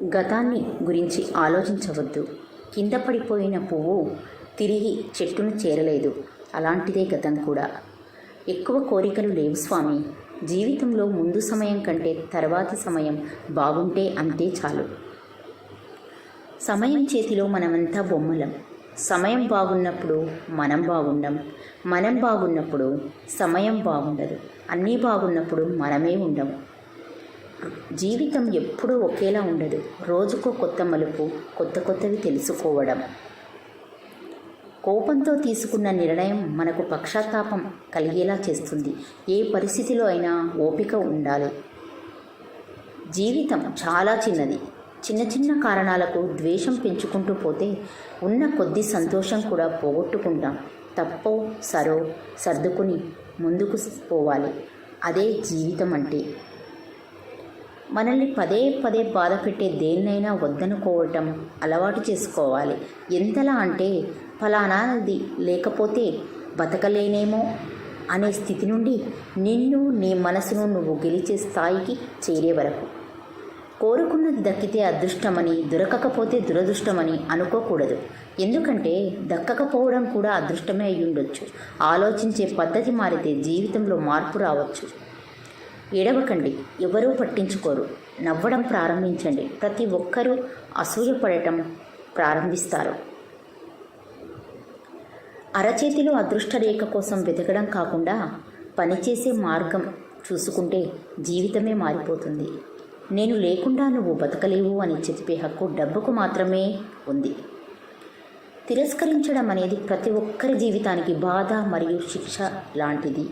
గతాన్ని గురించి ఆలోచించవద్దు. కింద పడిపోయిన పువ్వు తిరిగి చెట్టును చేరలేదు. అలాంటిదే గతం కూడా. ఎక్కువ కోరికలు లేవు స్వామి. జీవితంలో ముందు సమయం కంటే తర్వాతి సమయం బాగుంటే అంతే చాలు. సమయం చేతిలో మనమంతా బొమ్మలం. సమయం బాగున్నప్పుడు మనం బాగుండం. మనం బాగున్నప్పుడు సమయం బాగుండదు. అన్నీ బాగున్నప్పుడు మనమే ఉండము. జీవితం ఎప్పుడూ ఒకేలా ఉండదు. రోజుకో కొత్త మలుపు, కొత్తవి తెలుసుకోవడం. కోపంతో తీసుకున్న నిర్ణయం మనకు పశ్చాత్తాపం కలిగేలా చేస్తుంది. ఏ పరిస్థితిలో అయినా ఓపిక ఉండాలి. జీవితం చాలా చిన్నది. చిన్న చిన్న కారణాలకు ద్వేషం పెంచుకుంటూ పోతే ఉన్న కొద్ది సంతోషం కూడా పోగొట్టుకుంటాం. తప్పో సరో సర్దుకుని ముందుకు పోవాలి. అదే జీవితం అంటే. మనల్ని పదే పదే బాధ పెట్టే దేన్నైనా వద్దనుకోవటం అలవాటు చేసుకోవాలి. ఎంతలా అంటే ఫలానాది లేకపోతే బతకలేనేమో అనే స్థితి నుండి నిన్ను, నీ మనసును నువ్వు గెలిచే స్థాయికి చేరే వరకు. కోరుకున్నది దక్కితే అదృష్టమని, దొరకకపోతే దురదృష్టమని అనుకోకూడదు. ఎందుకంటే దక్కకపోవడం కూడా అదృష్టమే అయ్యుండొచ్చు. ఆలోచించే పద్ధతి మారితే జీవితంలో మార్పు రావచ్చు. ఏడవకండి, ఎవరూ పట్టించుకోరు. నవ్వడం ప్రారంభించండి. ప్రతి ఒక్కరూ అసూయపడటం ప్రారంభిస్తారు. అరచేతిలో అదృష్ట రేఖ కోసం వెతకడం కాకుండా పనిచేసే మార్గం చూసుకుంటే జీవితమే మారిపోతుంది. నేను లేకుండా నువ్వు బతకలేవు అని చెప్పే హక్కు డబ్బుకు మాత్రమే ఉంది. తిరస్కరించడం అనేది ప్రతి ఒక్కరి జీవితానికి బాధ మరియు శిక్ష లాంటిది.